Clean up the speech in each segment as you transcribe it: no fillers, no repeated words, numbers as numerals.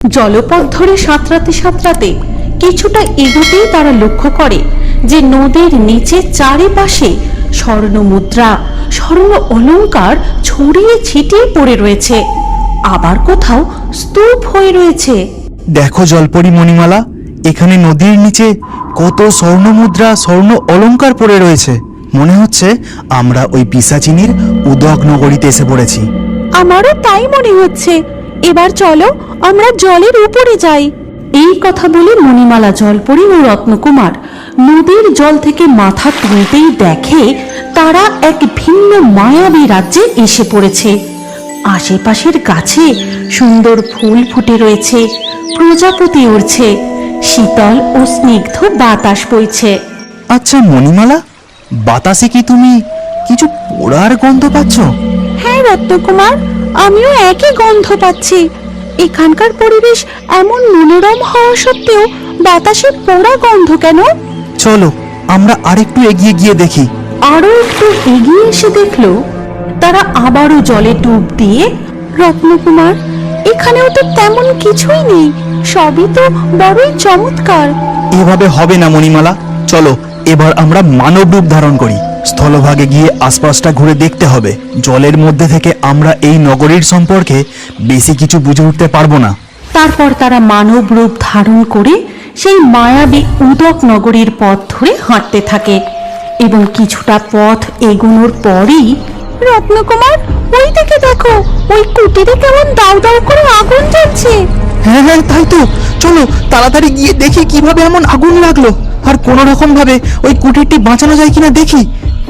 জলপথ ধরে সাঁতরাতে সাঁতরাতে কিছুটা এগোতেই তারা লক্ষ্য করে যে নদীর নিচে চারিপাশে স্বর্ণ মুদ্রা, স্বর্ণ অলংকার ছড়িয়ে ছিটিয়ে পড়ে রয়েছে, আবার কোথাও স্তূপ হয়ে রয়েছে। দেখো জলপরি মণিমালা, এখানে নদীর নিচে কত স্বর্ণ মুদ্রা, স্বর্ণ অলংকার পড়ে রয়েছে। মনে হচ্ছে আমরা ওই পিশাচিনীর উদক নগরীতে এসে পড়েছি। আমারও তাই মনে হচ্ছে। এবার চলো আমরা জলের উপরে যাই। এই কথা বলে মণিমালা, জলপরি ও রত্নকুমার নদীর জল থেকে মাথা তুলতেই দেখে তারা এক ভিন্ন মায়াবী রাজ্যে এসে পড়েছে। আশেপাশের গাছে সুন্দর ফুল ফুটে রয়েছে, প্রজাপতি উড়ছে, শীতল ও স্নিগ্ধ বাতাস বইছে। আচ্ছা মণিমালা, বাতাসে কি তুমি কিছু পোড়ার গন্ধ পাচ্ছ? হ্যাঁ রত্নকুমার, আমিও একই গন্ধ পাচ্ছি। এখানকার পরিবেশ এমন মনোরম হওয়া সত্ত্বেও বাতাসে পোড়া গন্ধ কেন? চলো আমরা আরেকটু এগিয়ে গিয়ে দেখি। আরো একটু এগিয়ে এসে দেখলো তারা আবারও জলে ডুব দিয়ে। রত্নকুমার, এখানেও তো তেমন কিছুই নেই, সবই তো বড়ই চমৎকার। এভাবে হবে না মণিমালা, চলো এবার আমরা মানব রূপ ধারণ করি। স্থলভাগে গিয়ে আশপাশটা ঘুরে দেখতে হবে। জলের মধ্যে থেকে আমরা এই নগরীর সম্পর্কে বেশি কিছু বুঝে উঠতে পারবো না। তারপর তারা মানব রূপ ধারণ করে সেই মায়াবী উদক নগরীর পথ ধরে হাঁটতে থাকে এবং কিছুটা পথ এগোনোর পরই রত্নকুমার, ওই দিকে দেখো, ওই কুটিরে কেমন দাউ দাউ করে আগুন জ্বলছে। হ্যাঁ হ্যাঁ তাই তো, চলো তাড়াতাড়ি গিয়ে দেখি কিভাবে এমন আগুন লাগলো, আর কোনো রকম ভাবে ওই কুটিরটি বাঁচানো যায় কিনা দেখি।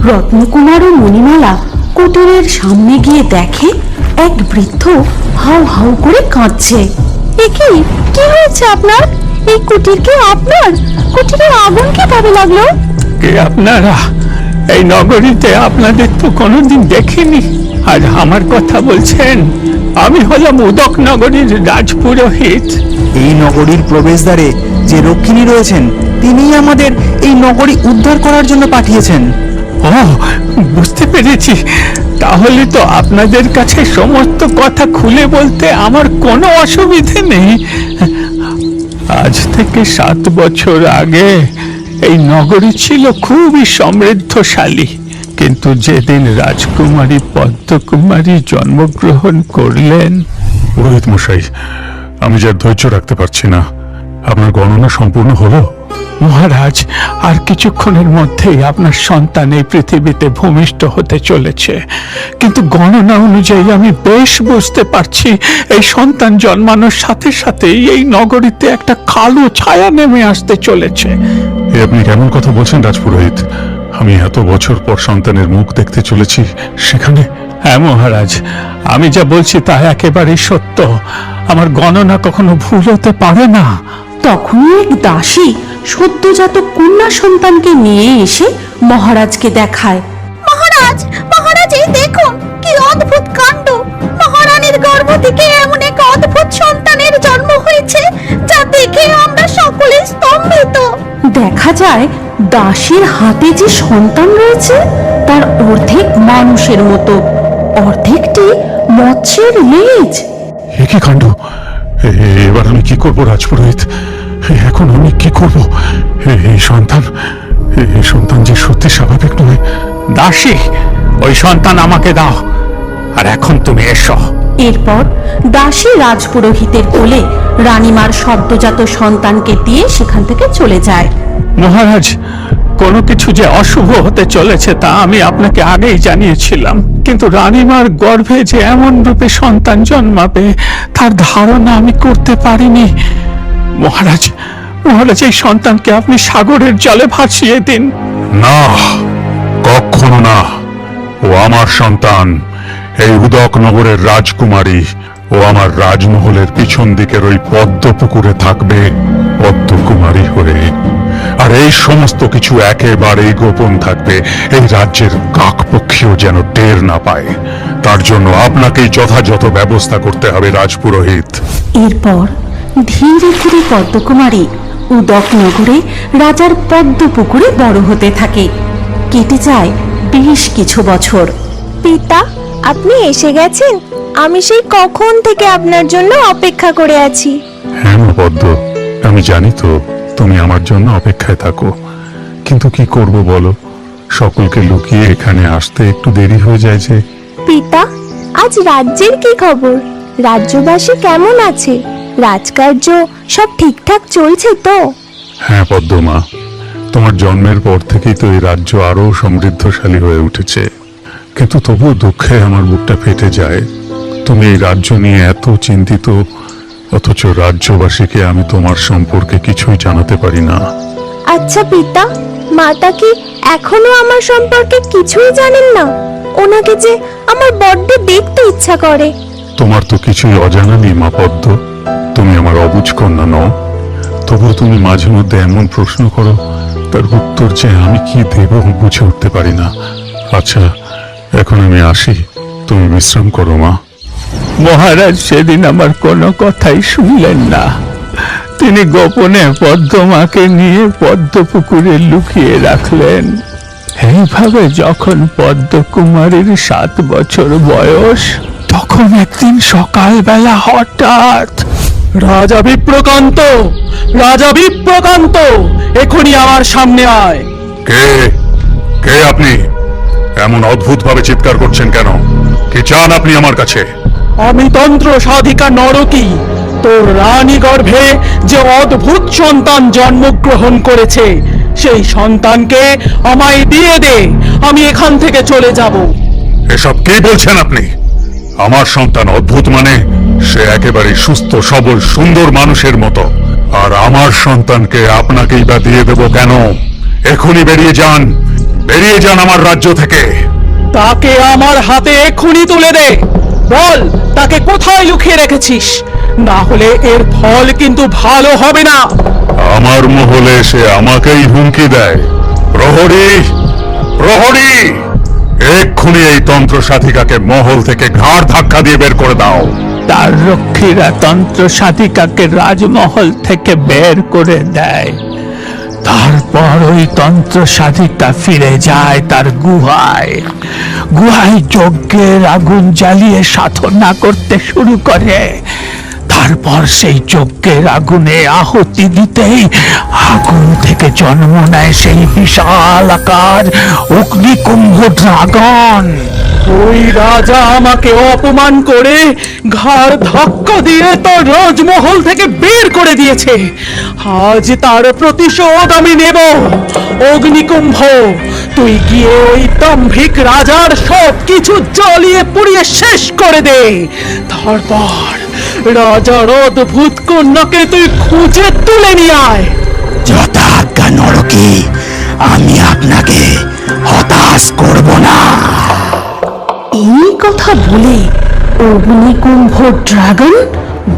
রত্নকুমার ও মণিমালা কুটিরের সামনে গিয়ে দেখে এক বৃদ্ধ হাউ হাউ করে কাঁদছে। কি হয়েছে আপনার? এই কুটির কি আপনার? কুটিরে আগুন কিভাবে লাগলো? কে আপনারা? এই নগরীতে আপনাদের তো কোনোদিন দেখিনি, আর আমার কথা বলছেন? আমি হলাম উদক নগরীর রাজপুরোহিত। এই নগরীর প্রবেশদ্বারে যে রক্ষিণী রয়েছেন, তিনিই আমাদের এই নগরী উদ্ধার করার জন্য পাঠিয়েছেন। ও, বুঝতে পেরেছি। তাহলে তো আপনাদের কাছে সমস্ত কথা খুলে বলতে আমার কোনো অসুবিধে নেই। আজ থেকে 7 বছর আগে এই নগরী ছিল খুবই সমৃদ্ধশালী, কিন্তু যেদিন রাজকুমারী পদ্মকুমারী জন্মগ্রহণ করলেন। পুরোহিত মশাই, আমি যার ধৈর্য রাখতে পারছি না। আপনার গণনা সম্পূর্ণ হলো? মহারাজ, আর কিছুক্ষণের মধ্যেই আপনার সন্তান এই পৃথিবীতে ভূমিষ্ঠ হতে চলেছে, কিন্তু গণনা অনুযায়ী আমি বেশ বুঝতে পারছি এই সন্তান জন্মানোর সাথে সাথেই এই নগরীতে একটা কালো ছায়া নেমে আসতে চলেছে। এ আপনি কেমন কথা বলছেন রাজপুরোহিত? আমি এত বছর পর সন্তানের মুখ দেখতে চলেছি, সেখানে? হ্যাঁ মহারাজ, আমি যা বলছি তা একেবারেই সত্য। আমার গণনা কখনো ভুল হতে পারে না। তখনই এক দাসী সদ্যজাত কন্যা সন্তানকে নিয়ে এসে মহারাজকে দেখায়। মহারাজ, মহারাজ, এই দেখুন কি অদ্ভুত কাণ্ড! মহারানীর গর্ভ থেকে এমন এক অদ্ভুত সন্তানের জন্ম হয়েছে যা দেখে আমরা সকলে স্তম্ভিত। দেখা যায় দাসীর হাতে যে সন্তান রয়েছে তার অর্ধেক মানুষের মতো, অর্ধেকটি মৎস্যের লেজ। এ কি কাণ্ড! এবার আমি কি করব রাজপুরোহিত? এখন আমি কি করব? এই সন্তান যে সত্যি স্বাভাবিক নয়। দাসী, ওই সন্তান আমাকে দাও, আর এখন তুমি এসো। এরপর দাসী রাজপুরোহিতের কোলে রানীমার সদ্যজাত সন্তানকে দিয়ে সেখান থেকে চলে যায়। মহারাজ, কোনো কিছু যে অশুভ হতে চলেছে তা আমি আপনাকে আগেই জানিয়েছিলাম, কিন্তু রানীমার গর্ভে যে এমন রূপে সন্তান জন্মাবে তার ধারণা আমি করতে পারিনি। মহারাজ, এই সন্তানকে আপনি সাগরের জলে ভাসিয়ে দিন। না, কখনো না। ও আমার সন্তান, এই উদক নগরের রাজকুমারী। ও আমার রাজমহলের পিছন দিকের ওই পদ্ম পুকুরে থাকবে পদ্মকুমারী হয়ে, আর এই সমস্ত কিছু একেবারেই গোপন থাকবে। এই রাজ্যের কাকপক্ষীও যেন টের না পায়। তার জন্য আপনাকেই যথাযথ ব্যবস্থা করতে হবে রাজপুরোহিত। এরপর ধীরে ধীরে পদ্মকুমারী উদক নগরে রাজার পদ্ম পুকুরে বড় হতে থাকে। কেটে যায় বেশ কিছু বছর। পিতা, আপনি এসে গেছেন? আমি সেই কখন থেকে আপনার জন্য অপেক্ষা করে আছি। হ্যাঁ মা পদ্ম, আমি জানি তো তুমি আমার জন্য অপেক্ষায় থাকো, কিন্তু কি করব বলো, সকলকে লুকিয়ে এখানে আসতে একটু দেরি হয়ে যায় যে। পিতা, আজ রাজ্যের কি খবর? রাজ্যবাসী কেমন আছে? রাজকার্য সব ঠিকঠাক চলছে তো? হ্যাঁ পদ্মমা, তোমার জন্মের পর থেকেই তো এই রাজ্য আরো সমৃদ্ধশালী হয়ে উঠেছে, কিন্তু তবুও দুঃখে আমার বুকটা ফেটে যায়। তুমি এই রাজ্য নিয়ে এত চিন্তিত, অথচ রাজ্যবাসীকে আমি তোমার সম্পর্কে কিছুই জানাতে পারি না। আচ্ছা পিতা, মাতা কি এখনো আমার সম্পর্কে কিছুই জানেন না? ওনাকে যে আমার বড্ড দেখতে ইচ্ছা করে। তোমার তো কিছুই অজানা নেই মা পদ্ম, তুমি আমার অবুঝ কন্যা নও। তবুও তুমি মাঝে মধ্যে এমন প্রশ্ন করো, তার উত্তর যে আমি কি দেব বুঝে উঠতে পারি না। আচ্ছা, এখন আমি আসি, তুমি বিশ্রাম করো মা। মহারাজ সেদিন আমার কোনো কথাই শুনলেন না। তিনি গোপনে পদ্মমাকে নিয়ে পদ্মপুকুরে লুকিয়ে রাখলেন। এইভাবে যখন পদ্মকুমারীর 7 বছর বয়স, তখন একদিন সকালবেলা হঠাৎ, রাজা বিপ্রকান্ত, রাজা বিপ্রকান্ত, এখনই আমার সামনে আয়। কে কে আপনি? এমন অদ্ভুত ভাবে চিৎকার করছেন কেন? কি চান আপনি আমার কাছে? আমি তন্ত্র সাধিকা নরকী, তোর রানী গর্ভে যে অদ্ভুত সন্তান জন্মগ্রহণ করেছে, সেই সন্তানকে আমায় দিয়ে দে, আমি এখান থেকে চলে যাব। এসব কি বলছেন আপনি? আমার সন্তান অদ্ভুত মানে? সে একেবারে সুস্থ সবল সুন্দর মানুষের মতো, আর আমার সন্তানকে আপনাকেই বা দিয়ে দেব কেন? এখনই বেরিয়ে যান, বেরিয়ে যান আমার রাজ্য থেকে। তাকে আমার হাতে এক্ষুনি তুলে দে। বল, তাকে কোথায় লুকিয়ে রেখেছিস? না হলে এর ফল কিন্তু ভালো হবে না। আমার মহলে সে আমাকেই হুমকি দেয়। প্রহরী, প্রহরী, এক্ষুনি এই তন্ত্র সাধিকাকে মহল থেকে ঘাড় ধাক্কা দিয়ে বের করে দাও। তার রক্ষীরা তন্ত্র সাধিকাকে রাজমহল থেকে বের করে দেয়। তারপর ওই তন্ত্র সাধিকা ফিরে যায় তার গুহায়। গুহায় যজ্ঞের আগুন জ্বালিয়ে সাধনা করতে শুরু করে। তারপর সেই যজ্ঞের আগুনে আহুতি দিতেই আগুন থেকে জন্ম নেয় সেই বিশাল আকার অগ্নিকুম্ভ ড্রাগন। ওই রাজা আমাকে অপমান করে ঘাড় ধাক্কা দিয়ে তার রাজমহল থেকে বের করে দিয়েছে। আজ তার প্রতিশোধ আমি নেব। অগ্নিকুম্ভ, তুই গিয়ে ওই দাম্ভিক রাজার সব কিছু জ্বালিয়ে পুড়িয়ে শেষ করে দে। তারপর রাজার অদ্ভুত কন্যাকে তুই খুঁজে তুলে নিয়ে আয়। যথাজ্ঞা নরকে, আমি আপনাকে হতাশ করব না। এই কথা বলে অগ্নিকুম্ভ ড্রাগন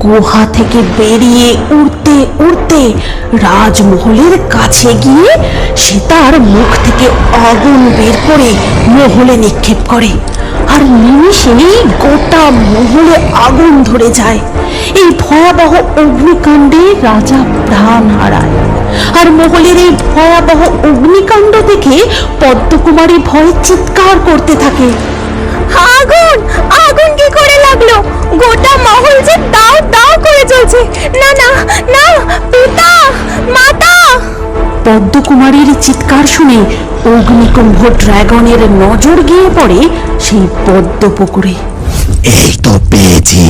গুহা থেকে বেরিয়ে উড়তে উড়তে রাজমহলের কাছে গিয়ে সে তার মুখ থেকে আগুন বের করে মহলে নিক্ষেপ করে, আর নিমিষেই গোটা মহলে আগুন ধরে যায়। এই ভয়াবহ অগ্নিকাণ্ডে রাজা প্রাণ হারায়। আর মহলের এই ভয়াবহ অগ্নিকাণ্ড দেখে পদ্মকুমারী ভয়ে চিৎকার করতে থাকে। আগুন, আগুন কি করে লাগলো? গোটা মহল যে দাও দাও করে চলছে। না না না, পিতা, মাতা! পদ্মকুমারীর চিৎকার শুনে অগ্নিকুম্ভ ড্রাগনের নজর গিয়ে পড়ে সেই পদ্মপুকুরে। এই তো পেয়েছি,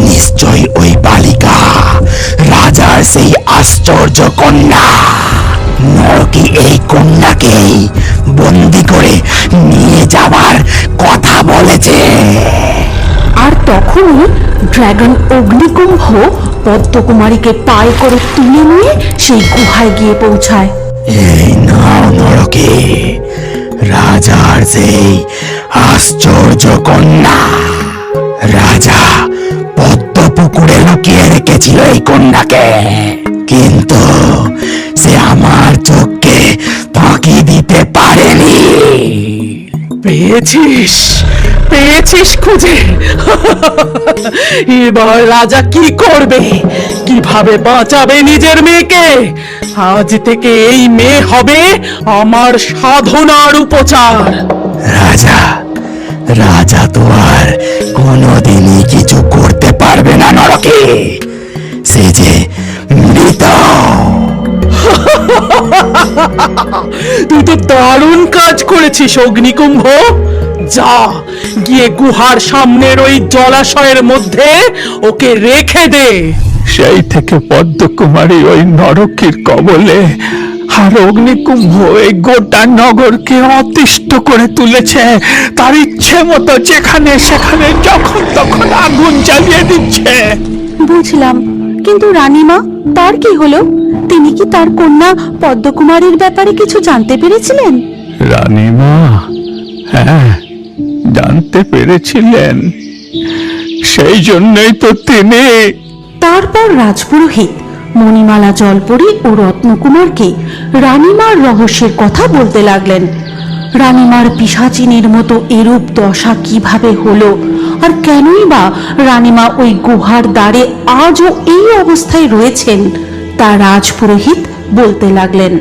নিশ্চয় ওই বালিকা রাজার সেই আশ্চর্য কন্যা। নরকি এই কন্যাকেই বন্দি করে নিয়ে যাবার কথা বলেছে। আর তখনই ড্রাগন অগ্নিকুম্ভ পদ্মকুমারীকে পায়ে করে তুলে নিয়ে সেই গুহায় গিয়ে পৌঁছায়। এই নাও নরকে রাজার সেই আশ্চর্য কন্যা। রাজা পদ্মপুকুরে লুকিয়ে রেখেছিল এই কন্যাকে, কিন্তু সে আমার চোখকে ফাঁকি দিতে পারেনি। পেয়েছিস, পেয়েছিস খুঁজে। এবার রাজা কি করবে? কিভাবে বাঁচাবে নিজের মেয়েকে? আজ থেকে এই মেয়ে হবে আমার সাধনার উপচার। রাজা রাজা তো আর কোনোদিনই কিছু করতে পারবে না নরকে। সে তুই তো দারুণ কাজ করেছিস অগ্নিকুম্ভ। যা গিয়ে গুহার সামনের ওই জলাশয়ের মধ্যে ওকে রেখে দে। সেই থেকে পদ্মকুমারী ওই নরকের কবলে, আর অগ্নিকুম্ভ এই গোটা নগরকে অতিষ্ঠ করে তুলেছে। তার ইচ্ছে মতো যেখানে সেখানে যখন তখন আগুন জ্বালিয়ে দিচ্ছে। বুঝলাম, কিন্তু রানীমা, তার কি হলো? তিনি কি তার কন্যা পদ্মকুমারীর ব্যাপারে কিছু জানতে পেরেছিলেন? রানীমা, হ্যাঁ, জানতে পেরেছিলেন। সেই জন্যই তো তিনি। তারপর রাজপুরোহিত মণিমালা, জলপরি ও রত্নকুমারকে রানীমার রহস্যের কথা বলতে লাগলেন। রানীমার পিশাচিনীর মতো এরূপ দশা কিভাবে হলো, আর কেনই বা রানীমা ওই গুহার দ্বারে আজও এই অবস্থায় রয়েছেন, তা রাজপুরোহিত বলতে লাগলেন।